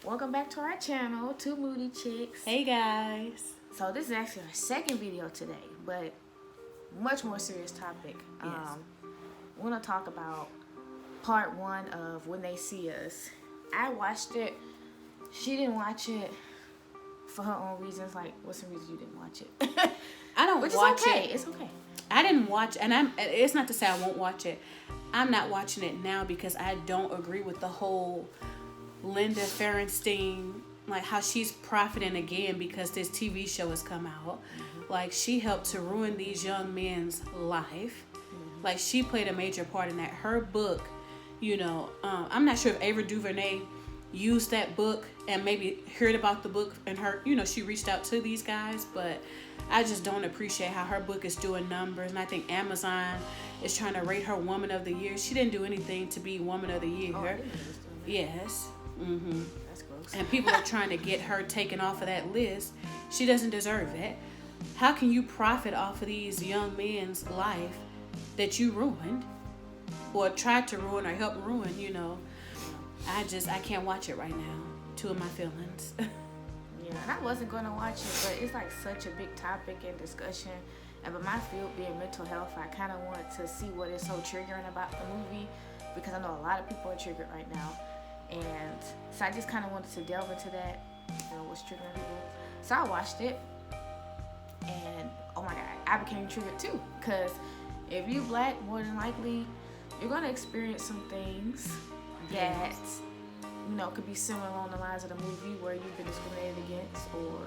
Welcome back to our channel, Two Moody Chicks. Hey guys. So this is actually our second video today, but much more serious topic. Yes. We're gonna talk about part 1 of Whentheyseeus. I watched it. She didn't watch it for her own reasons. Like, what's the reason you didn't watch it? I don't Which watch is okay. it. It's okay. I didn't watch, and it's not to say I won't watch it. I'm not watching it now because I don't agree with the whole Linda Ferenstein, like how she's profiting again because this TV show has come out. Like, she helped to ruin these young men's life. Like, she played a major part in that. Her book, I'm not sure if Ava DuVernay used that book and maybe heard about the book and she reached out to these guys, but I just don't appreciate how her book is doing numbers. And I think Amazon is trying to rate her Woman of the Year. She didn't do anything to be Woman of the Year. Oh, I didn't understand that. Yes. That's gross. And people are trying to get her taken off of that list. She doesn't deserve it. How can you profit off of these young men's life that you ruined or tried to ruin or help ruin, I can't watch it right now. Two of my feelings. Yeah, and I wasn't going to watch it, but it's like such a big topic and discussion. And but my field being mental health, I kind of wanted to see what is so triggering about the movie, because I know a lot of people are triggered right now. And so I just kind of wanted to delve into that, what's triggering people. So I watched it, and oh my God, I became triggered too. Because if you black, more than likely, you're going to experience some things that could be similar along the lines of the movie, where you've been discriminated against or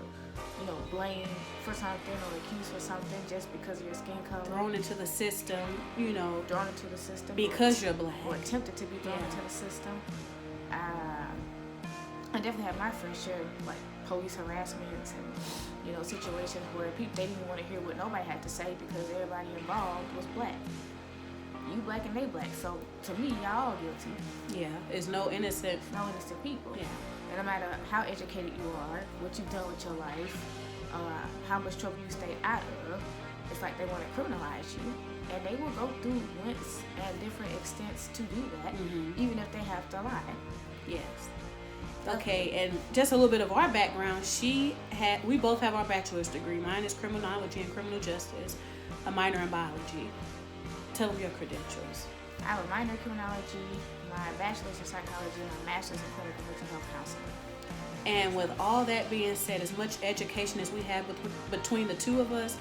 blamed for something or accused for something just because of your skin color, Thrown into the system, thrown into the system because you're black, or attempted to be thrown into the system. I definitely had my fair share of like police harassments and situations where people, they didn't want to hear what nobody had to say because everybody involved was black. You black and they black, so to me, y'all all guilty. Yeah, it's no innocent People. Yeah. And no matter how educated you are, what you've done with your life, how much trouble you stayed out of, it's like they want to criminalize you, and they will go through lengths and different extents to do that, even if they have to lie. Yes. Okay, and just a little bit of our background. We both have our bachelor's degree. Mine is criminology and criminal justice, a minor in biology. Tell them your credentials. I have a minor in criminology, my bachelor's in psychology, and my master's in clinical mental health counseling. And with all that being said, as much education as we have between the two of us,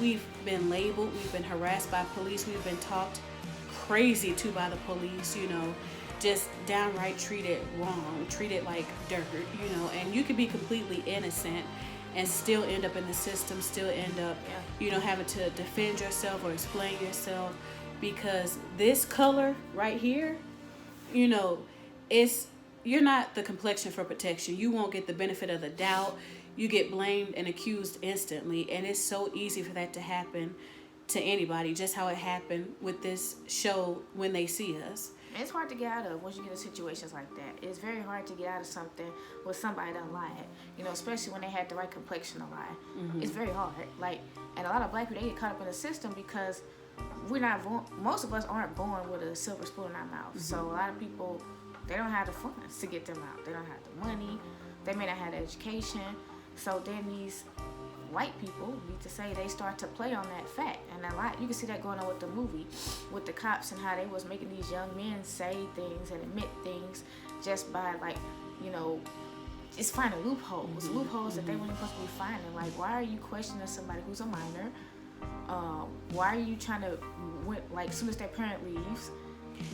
we've been labeled, we've been harassed by police, we've been talked crazy to by the police, just downright treated wrong, treated like dirt, and you could be completely innocent and still end up in the system, still end up, having to defend yourself or explain yourself, because this color right here, you're not the complexion for protection. You won't get the benefit of the doubt. You get blamed and accused instantly, and it's so easy for that to happen to anybody, just how it happened with this show, Whentheyseeus. It's hard to get out of once you get in situations like that. It's very hard to get out of something with somebody that lied. Especially when they had the right complexion to lie. It's very hard. And a lot of black people, they get caught up in the system because we're not born. Most of us aren't born with a silver spoon in our mouth. So a lot of people, they don't have the funds to get them out. They don't have the money. They may not have the education. So then these white people, need to say, they start to play on that fact. And a lot, you can see that going on with the movie, with the cops and how they was making these young men say things and admit things just by just finding loopholes. Loopholes that they weren't supposed to be finding. Like, why are you questioning somebody who's a minor? Why are you trying to, as soon as their parent leaves,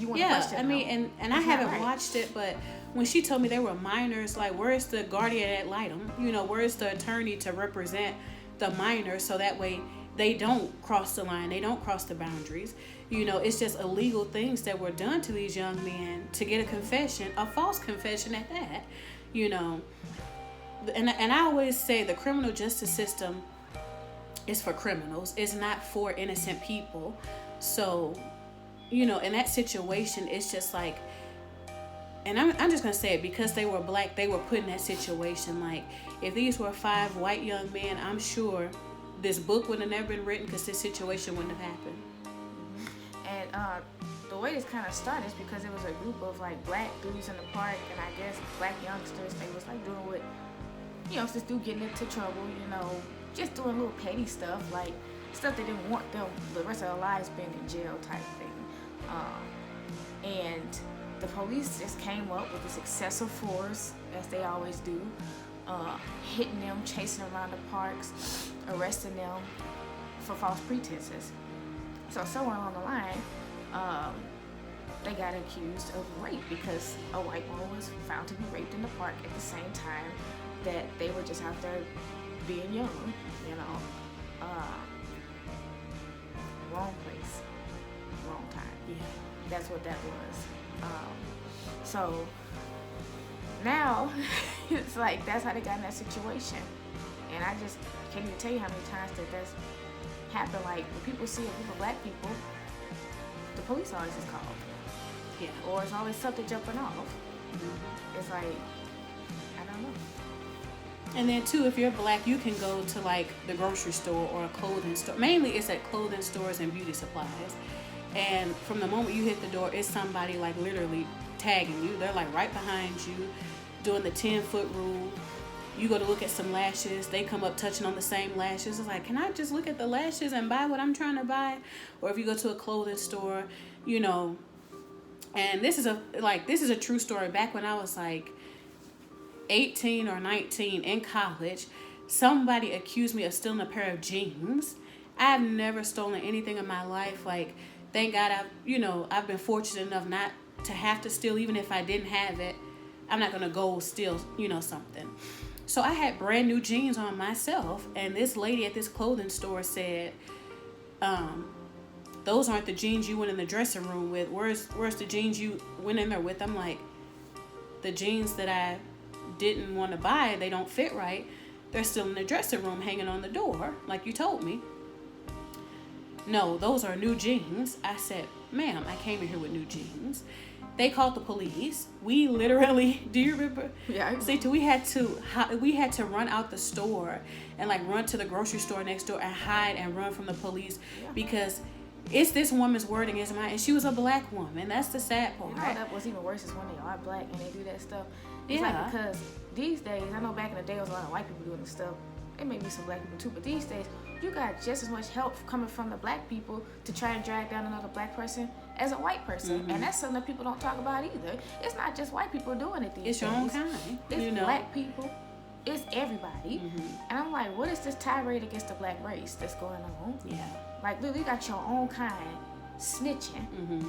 you want to question them? And I haven't watched it, but when she told me they were minors, like, where's the guardian ad litem? Where's the attorney to represent the minor so that way they don't cross the line, they don't cross the boundaries? It's just illegal things that were done to these young men to get a confession, a false confession at that, And I always say the criminal justice system is for criminals. It's not for innocent people. So, in that situation, it's just like, and I'm just going to say it, because they were black, they were put in that situation. Like, if these were 5 white young men, I'm sure this book would have never been written because this situation wouldn't have happened. And the way this kind of started is because it was a group of like black dudes in the park, and I guess black youngsters. They was like doing what, just do getting into trouble, just doing little petty stuff, like stuff they didn't want them the rest of their lives being in jail type thing. And the police just came up with this excessive force, as they always do, hitting them, chasing them around the parks, arresting them for false pretenses. So somewhere along the line, they got accused of rape because a white woman was found to be raped in the park at the same time that they were just out there being young, wrong place, wrong time. Yeah. That's what that was. So now it's like that's how they got in that situation, and I just can't even tell you how many times that's happened. Like when people see a group of black people, the police always is called. Yeah. Or it's always something jumping off. Mm-hmm. It's like, I don't know. And then too, if you're black, you can go to like the grocery store or a clothing store. Mainly it's at clothing stores and beauty supplies. And from the moment you hit the door, it's somebody like literally tagging you. They're like right behind you, doing the 10-foot rule. You go to look at some lashes, they come up touching on the same lashes. It's like, can I just look at the lashes and buy what I'm trying to buy? Or if you go to a clothing store, and this is a true story. Back when I was like 18 or 19 in college, somebody accused me of stealing a pair of jeans. I've never stolen anything in my life. Like, thank God I've been fortunate enough not to have to steal. Even if I didn't have it, I'm not gonna go steal, something. So I had brand new jeans on myself, and this lady at this clothing store said, those aren't the jeans you went in the dressing room with. Where's the jeans you went in there with? I'm like, the jeans that I didn't want to buy, they don't fit right. They're still in the dressing room hanging on the door, like you told me. No, those are new jeans. I said, ma'am, I came in here with new jeans. They called the police. We literally, do you remember? Yeah. See, we had to run out the store and like run to the grocery store next door and hide and run from the police because it's this woman's word against mine, and she was a black woman. That's the sad part. That was even worse is when they are black and they do that stuff. It's like because these days, I know back in the day, there was a lot of white people doing this stuff. There may be some black people too, but these days, you got just as much help coming from the black people to try and drag down another black person as a white person. Mm-hmm. And that's something that people don't talk about either. It's not just white people doing it these days. It's your own kind. It's black people. It's everybody. Mm-hmm. And I'm like, what is this tirade against the black race that's going on? Yeah. Like, look, you got your own kind snitching. Mm-hmm.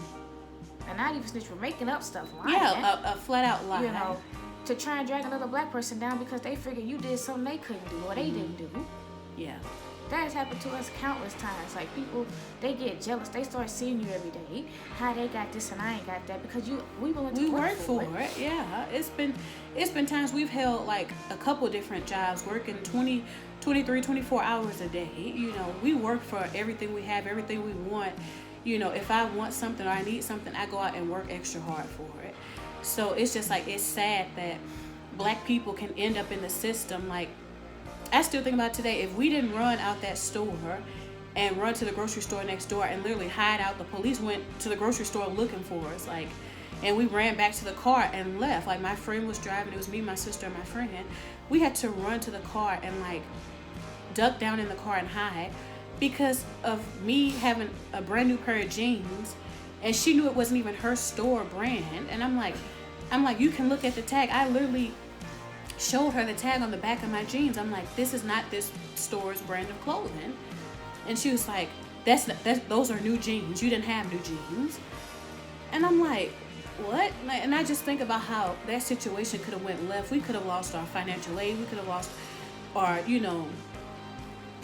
And not even snitching, making up stuff. Lying, a flat out lie. To try and drag another black person down because they figured you did something they couldn't do or they didn't do. Yeah. That has happened to us countless times. Like, people, they get jealous. They start seeing you every day. How they got this and I ain't got that because we willing to work for it. Yeah. It's been times we've held like a couple different jobs, working 20, 23, 24 hours a day. We work for everything we have, everything we want. If I want something or I need something, I go out and work extra hard for it. So it's just like, it's sad that black people can end up in the system. Like, I still think about today, if we didn't run out that store and run to the grocery store next door and literally hide out, the police went to the grocery store looking for us, like, and we ran back to the car and left. Like, my friend was driving, it was me, my sister, and my friend. We had to run to the car and like duck down in the car and hide because of me having a brand new pair of jeans, and she knew it wasn't even her store brand. And I'm like, you can look at the tag. I literally showed her the tag on the back of my jeans. I'm like, this is not this store's brand of clothing. And she was like, those are new jeans. You didn't have new jeans. And I'm like, what? And I just think about how that situation could have went left. We could have lost our financial aid. We could have lost our,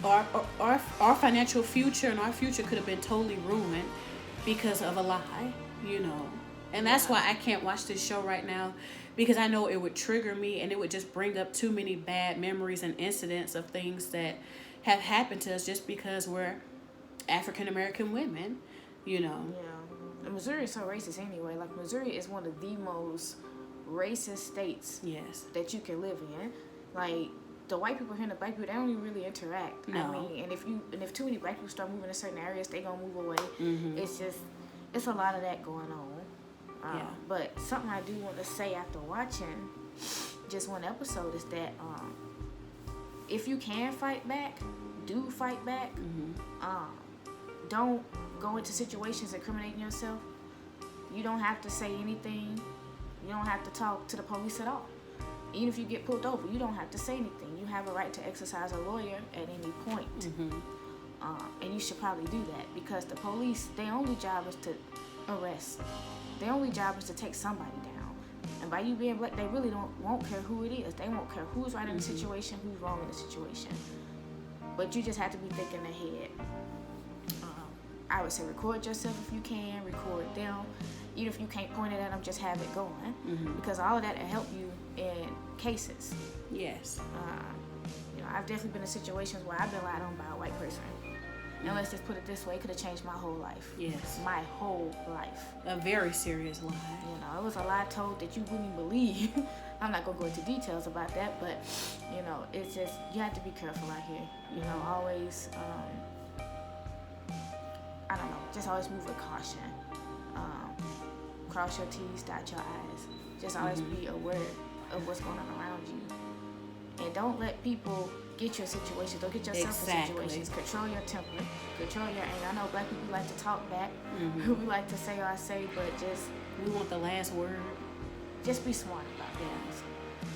our financial future, and our future could have been totally ruined because of a lie, And that's why I can't watch this show right now, because I know it would trigger me and it would just bring up too many bad memories and incidents of things that have happened to us just because we're African American women, Yeah. And Missouri is so racist anyway. Like, Missouri is one of the most racist states that you can live in. Like, the white people here and the black people, they don't even really interact. No. I mean, and if too many black people start moving to certain areas, they gonna move away. Mm-hmm. It's just, it's a lot of that going on. Yeah. But something I do want to say after watching just one episode is that if you can fight back, do fight back. Don't go into situations incriminating yourself. You don't have to say anything. You don't have to talk to the police at all. Even if you get pulled over, you don't have to say anything. You have a right to exercise a lawyer at any point. And you should probably do that, because the police, their only job is to arrest. Their only job is to take somebody down. And by you being black, they really won't care who it is. They won't care who's right in the situation, who's wrong in the situation. But you just have to be thinking ahead. I would say record yourself if you can, record them. Even if you can't point it at them, just have it going. Because all of that will help you in cases. Yes. You know, I've definitely been in situations where I've been lied on by a white person. And let's just put it this way, it could have changed my whole life. Yes. My whole life. A very serious lie. You know, it was a lie told that you wouldn't believe. I'm not going to go into details about that, but, you know, it's just, you have to be careful out here. You know, always, I don't know, just always move with caution. Cross your T's, dot your I's. Just always be aware of what's going on around you. And don't let people get you in situations. Don't get yourself in situations. Control your temper. Control your anger. I know black people like to talk back. We like to say I say, but just... We want the last word. Just be smart about things.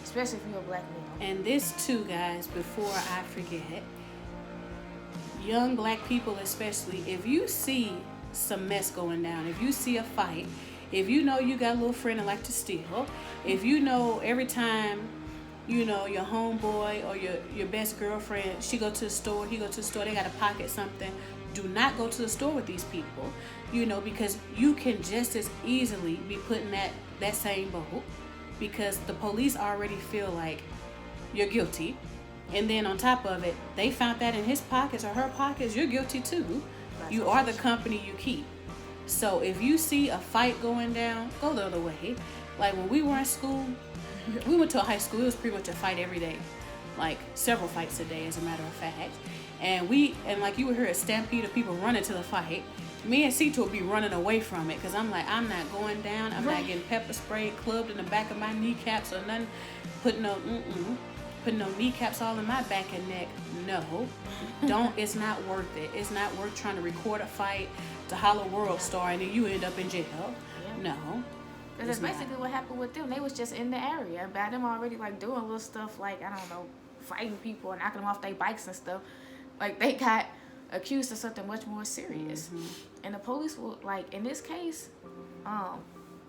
Especially if you're a black male. And this too, guys, before I forget, young black people especially, if you see some mess going down, if you see a fight, if you know you got a little friend that like to steal, if you know every time, you know, your homeboy or your best girlfriend, she go to the store, he go to the store, they got to pocket something, do not go to the store with these people, you know, because you can just as easily be put in that same boat, because the police already feel like you're guilty. And then on top of it, they found that in his pockets or her pockets, you're guilty too. You are the company you keep. So if you see a fight going down, go the other way. Like when we were in school, we went to a high school, it was pretty much a fight every day. Like several fights a day, as a matter of fact. And like you would hear a stampede of people running to the fight. Me and C2 would be running away from it, because I'm like, I'm not going down. I'm not getting pepper sprayed, clubbed in the back of my kneecaps or nothing. Putting no kneecaps all in my back and neck. No. It's not worth it. It's not worth trying to record a fight to holler world star and then you end up in jail. No. Because that's basically what happened with them. They was just in the area. By them already like doing little stuff like, I don't know, fighting people and knocking them off their bikes and stuff. Like they got accused of something much more serious. And the police will, like in this case,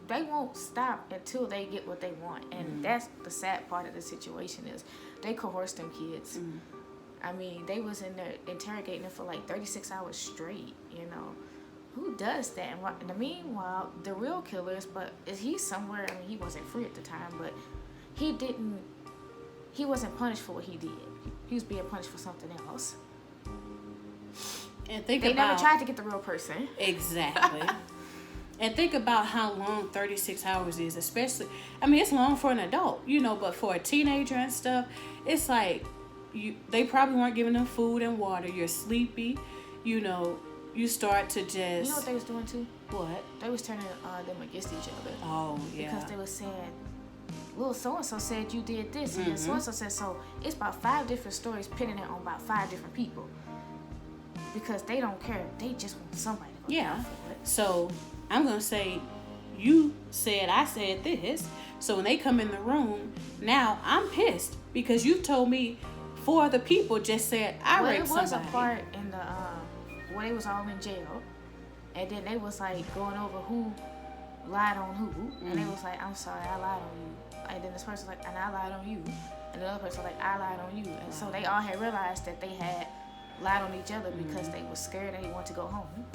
they won't stop until they get what they want. And that's the sad part of the situation is they coerced them kids. I mean, they was in there interrogating them for like 36 hours straight, you know. Who does that? And in the meanwhile, the real killers, but is he somewhere? I mean, he wasn't free at the time, but he wasn't punished for what he did. He was being punished for something else. And they never tried to get the real person. Exactly. And think about how long 36 hours is, especially, I mean, it's long for an adult, you know, but for a teenager and stuff, it's like, they probably weren't giving them food and water. You're sleepy, you know, you start to just... You know what they was doing too? What? They was turning them against each other. Oh, yeah. Because they was saying, little so-and-so said you did this, and then so-and-so said so. It's about 5 different stories pinning it on about 5 different people. Because they don't care. They just want somebody to go down for it. So, I'm going to say, you said I said this. So when they come in the room, now I'm pissed. Because you told me 4 other people just said I raped somebody. There was a part in the... where they was all in jail, and then they was like going over who lied on who, and they was like, I'm sorry, I lied on you, and then this person was like, and I lied on you, and the other person was like, I lied on you, and so they all had realized that they had lied on each other because they was scared and they wanted to go home.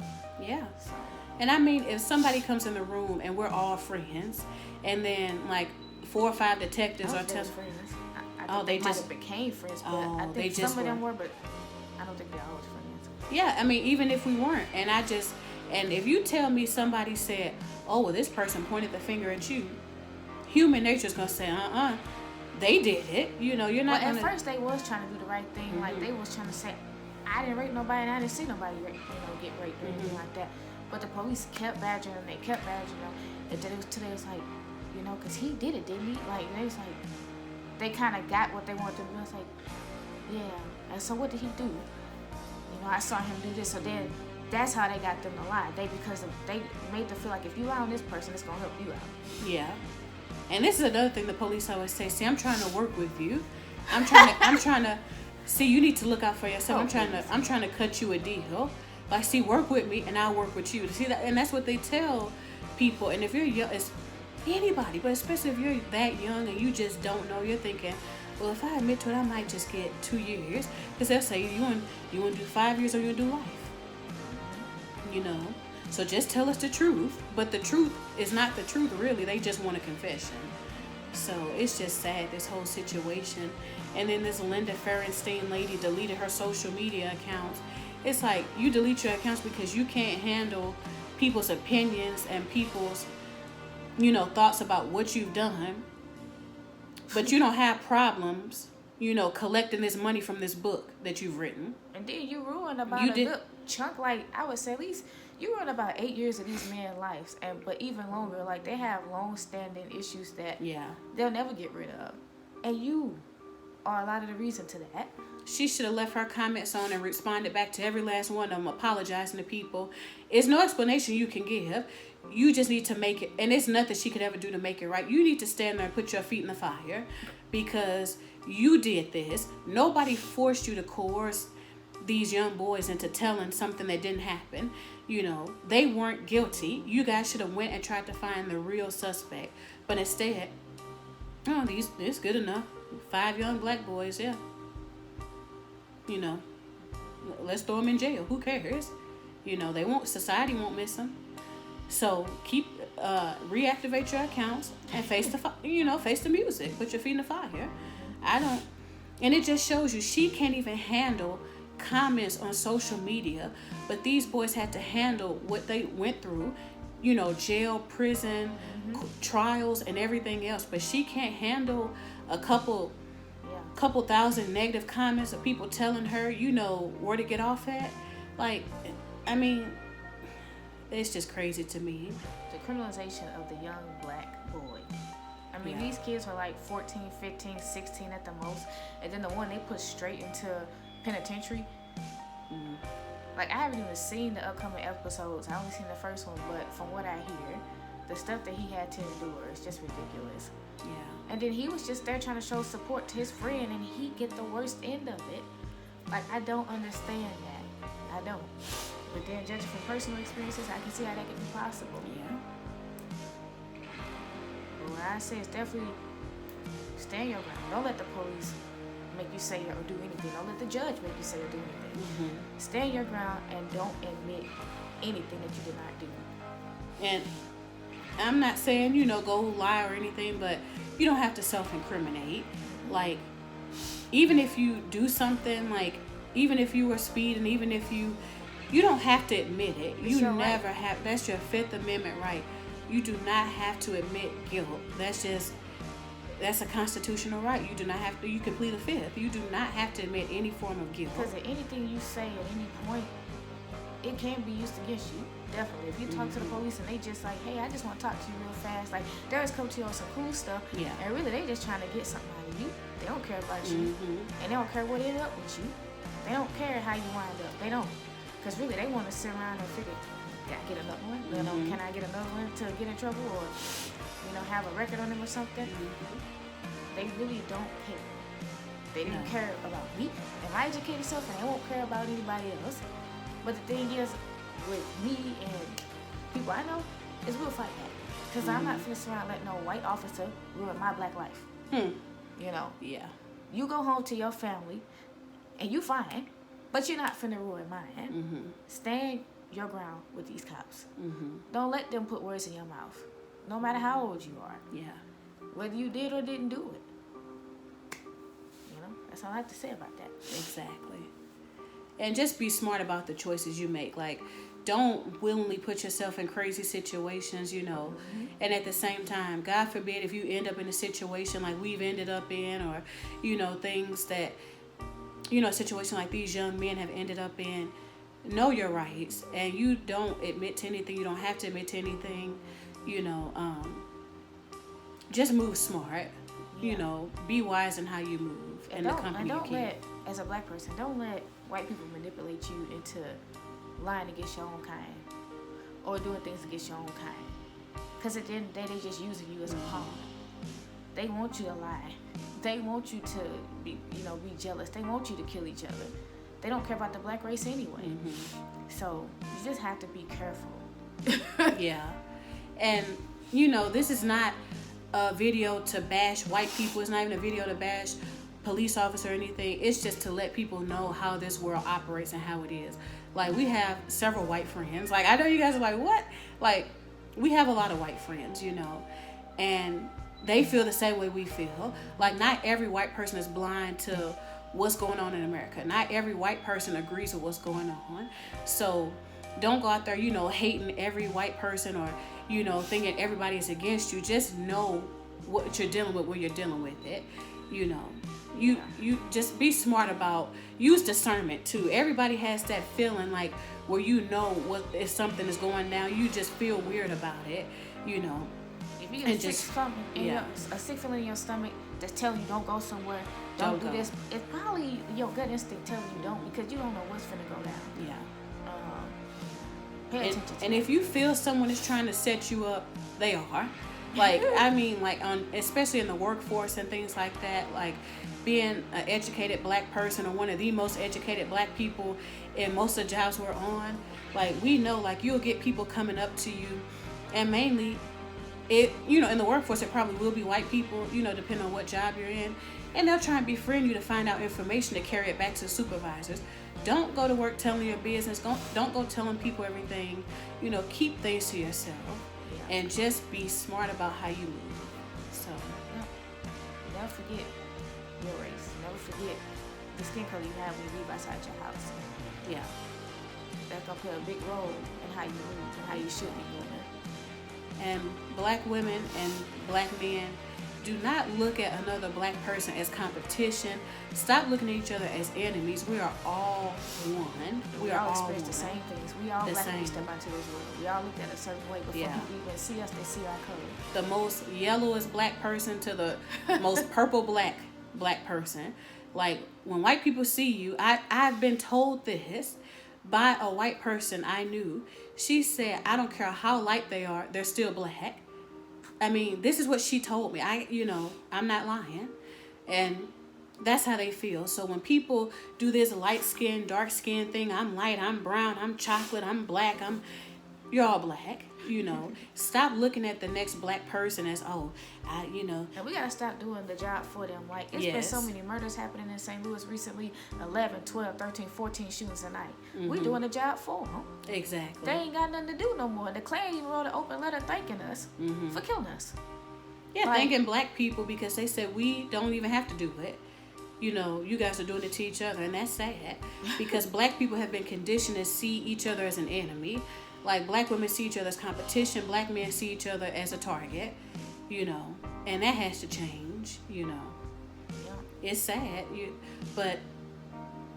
Yeah. So. And I mean, if somebody comes in the room and we're all friends, and then like 4 or 5 detectives are telling friends. I think they might have became friends, but I think some of them were, but I don't think they all was friends. Yeah, I mean, even if we weren't, and if you tell me somebody said, oh, well, this person pointed the finger at you, human nature's gonna say, they did it. You know, you're not gonna... At first, they was trying to do the right thing. Like, they was trying to say, I didn't rape nobody, and I didn't see nobody get raped or anything like that. But the police kept badgering them. They kept badgering them. And then today it was like, you know, because he did it, didn't he? Like, they was like, they kind of got what they wanted to do. It's like, yeah. And so what did he do? You know, I saw him do this. So then that's how they got them to lie. Because they made them feel like if you lie on this person, it's going to help you out. Yeah. And this is another thing the police always say. See, I'm trying to work with you. I'm trying to see, you need to look out for yourself. I'm trying to cut you a deal. Like, see, work with me and I'll work with you. See that, and that's what they tell people. And if you're young, it's anybody, but especially if you're that young and you just don't know, you're thinking, well, if I admit to it, I might just get 2 years. Because they'll say you want to do 5 years or you want to do life. You know, so just tell us the truth. But the truth is not the truth, really. They just want a confession. So it's just sad, this whole situation. And then this Linda Ferenstein lady deleted her social media accounts. It's like, you delete your accounts because you can't handle people's opinions and people's, you know, thoughts about what you've done. But you don't have problems, you know, collecting this money from this book that you've written. And then you ruined about a good chunk, like, I would say at least you ruined about 8 years of these men's lives. But even longer, like, they have long-standing issues that they'll never get rid of. And you are a lot of the reason to that. She should have left her comments on and responded back to every last one of them, apologizing to people. There's no explanation you can give. You just need to make it, and there's nothing she could ever do to make it right. You need to stand there and put your feet in the fire because you did this. Nobody forced you to coerce these young boys into telling something that didn't happen. You know, they weren't guilty. You guys should have went and tried to find the real suspect. But instead, oh, it's good enough. 5 young black boys, yeah. You know, let's throw them in jail. Who cares? You know, society won't miss them. So reactivate your accounts and face the music. Put your feet in the fire. And it just shows you she can't even handle comments on social media, but these boys had to handle what they went through, you know, jail, prison, trials, and everything else. But she can't handle a couple thousand negative comments of people telling her, you know, where to get off at. Like, I mean, it's just crazy to me. The criminalization of the young black boy. I mean, these kids are like 14, 15, 16 at the most. And then the one they put straight into penitentiary. Like, I haven't even seen the upcoming episodes. I only seen the first one, but from what I hear, the stuff that he had to endure is just ridiculous. Yeah. And then he was just there trying to show support to his friend, and he get the worst end of it. Like, I don't understand that. I don't. But then, judging from personal experiences, I can see how that could be possible. Yeah. But what I say is definitely stand your ground. Don't let the police make you say or do anything. Don't let the judge make you say or do anything. Stand your ground and don't admit anything that you did not do. And I'm not saying, you know, go lie or anything, but you don't have to self-incriminate. Like, even if you do something, like, even if you were speeding, even if you don't have to admit it. You never have. That's your Fifth Amendment right. You do not have to admit guilt. That's a constitutional right. You do not have to. You can plead a fifth. You do not have to admit any form of guilt. Because anything you say at any point, it can be used against you. Definitely. If you talk to the police and they just like, hey, I just want to talk to you real fast. Like, they always come to you on some cool stuff. Yeah. And really, they just trying to get something out of you. They don't care about you. And they don't care what ended up with you. They don't care how you wind up. They don't. Because really, they want to sit around and figure, can I get another one? You know, can I get another one to get in trouble or, you know, have a record on them or something? They really don't care. They didn't care about me and my educated self, and they won't care about anybody else. But the thing is, with me and people I know, is we'll fight back. Because I'm not finna sit around letting no white officer ruin my black life. You know? Yeah. You go home to your family, and you fine, but you're not finna ruin mine. Stand your ground with these cops. Don't let them put words in your mouth, no matter how old you are. Yeah. Whether you did or didn't do it. You know, that's all I have to say about that. Exactly. And just be smart about the choices you make. Like, don't willingly put yourself in crazy situations, you know. And at the same time, God forbid if you end up in a situation like we've ended up in, or, you know, things that, you know, a situation like these young men have ended up in, know your rights, and you don't admit to anything. You don't have to admit to anything. You know, just move smart. You know, be wise in how you move and the company you keep. As a black person, don't let white people manipulate you into lying against your own kind or doing things against your own kind. Because at the end of the day, they just using you as a pawn. They want you to lie. They want you to be jealous. They want you to kill each other. They don't care about the black race anyway. So you just have to be careful. Yeah. And, you know, this is not a video to bash white people. It's not even a video to bash police officer or anything. It's just to let people know how this world operates and how it is. Like, we have several white friends. Like, I know you guys are like, what? Like, we have a lot of white friends, you know, and they feel the same way we feel. Like, not every white person is blind to what's going on in America. Not every white person agrees with what's going on. So don't go out there, you know, hating every white person or, you know, thinking everybody is against you. Just know what you're dealing with when you're dealing with it. You know, you just be smart about, use discernment too. Everybody has that feeling like where you know what if something is going down, you just feel weird about it, you know. If you get a sick feeling in your stomach that's telling you don't go somewhere, don't do this, it's probably your gut instinct telling you don't, because you don't know what's finna go down. Yeah. Pay attention to and if you feel someone is trying to set you up, they are. Like, I mean, like, especially in the workforce and things like that, like being an educated black person or one of the most educated black people in most of the jobs we're on, like, we know, like, you'll get people coming up to you, and mainly, in the workforce, it probably will be white people, you know, depending on what job you're in, and they'll try and befriend you to find out information to carry it back to supervisors. Don't go to work telling your business. Don't go telling people everything. You know, keep things to yourself. And just be smart about how you move. So, never forget your race. Never forget the skin color you have when you leave outside your house. Yeah. That's going to play a big role in how you move and how you should be moving. And black women and black men, do not look at another black person as competition. Stop looking at each other as enemies. We are all one. We all experience the same things. We all black when we step into this world. We all look at a certain way before people even see us. They see our color. The most yellowest black person to the most purple black person. Like, when white people see you, I've been told this by a white person I knew. She said, I don't care how light they are, they're still black. I mean, this is what she told me. I'm not lying. And that's how they feel. So when people do this light skin, dark skin thing, I'm light, I'm brown, I'm chocolate, I'm black, you're all black, you know. Stop looking at the next black person as, And we got to stop doing the job for them. Like, it's been so many murders happening in St. Louis recently, 11, 12, 13, 14 shootings a night. We doing the job for them. Exactly. They ain't got nothing to do no more. The Klan even wrote an open letter thanking us for killing us. Yeah, thanking black people because they said we don't even have to do it. You know, you guys are doing it to each other, and that's sad because black people have been conditioned to see each other as an enemy. Like, black women see each other as competition, black men see each other as a target, you know, and that has to change, you know. Yeah. It's sad, but,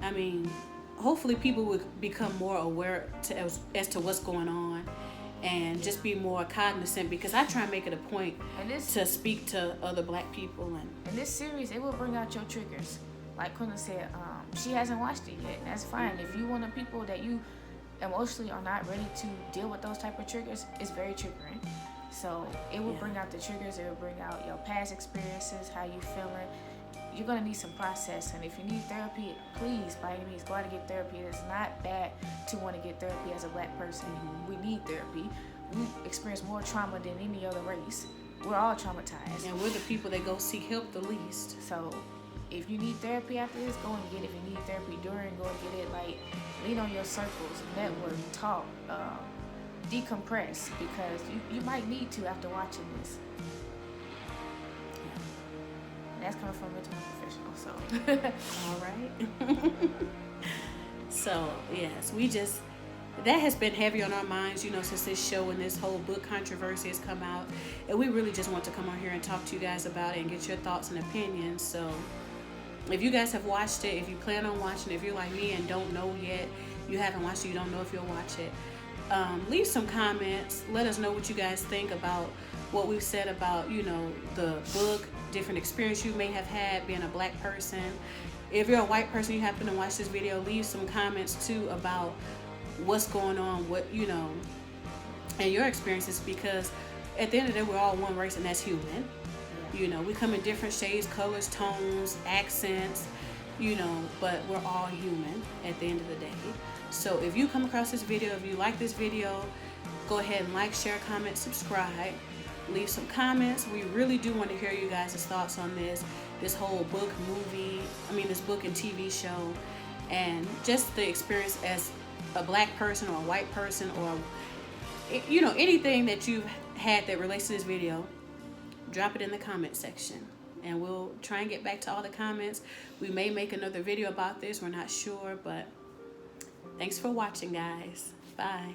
I mean, hopefully people will become more aware as to what's going on and just be more cognizant, because I try and make it a point to speak to other black people. And in this series, it will bring out your triggers. Like Quinta said, she hasn't watched it yet, and that's fine. If you want the people that you emotionally are not ready to deal with those type of triggers, it's very triggering. So it will bring out the triggers. It will bring out your past experiences, how you feeling. You're going to need some processing. If you need therapy, please, by any means, go out and get therapy. It's not bad to want to get therapy as a black person. We need therapy. We experience more trauma than any other race. We're all traumatized. And we're the people that go seek help the least. So if you need therapy after this, go and get it. If you need therapy during, go and get it. Like, lean on your circles, network, talk, decompress, because you might need to after watching this. That's coming from a mental professional, so. All right. So, yes, that has been heavy on our minds, you know, since this show and this whole book controversy has come out. And we really just want to come on here and talk to you guys about it and get your thoughts and opinions. So, if you guys have watched it, if you plan on watching it, if you're like me and don't know yet, you haven't watched it, you don't know if you'll watch it, leave some comments. Let us know what you guys think about what we've said about, you know, the book, different experience you may have had being a black person. If you're a white person, you happen to watch this video, leave some comments too about what's going on, what, you know, and your experiences, because at the end of the day, we're all one race, and that's human. You know, we come in different shades, colors, tones, accents, you know, but we're all human at the end of the day. So if you come across this video, if you like this video, go ahead and like, share, comment, subscribe, leave some comments. We really do want to hear you guys' thoughts on this whole book, movie, this book and TV show, and just the experience as a black person or a white person, or, you know, anything that you've had that relates to this video. Drop it in the comment section, and we'll try and get back to all the comments. We may make another video about this, we're not sure, but thanks for watching, guys. Bye.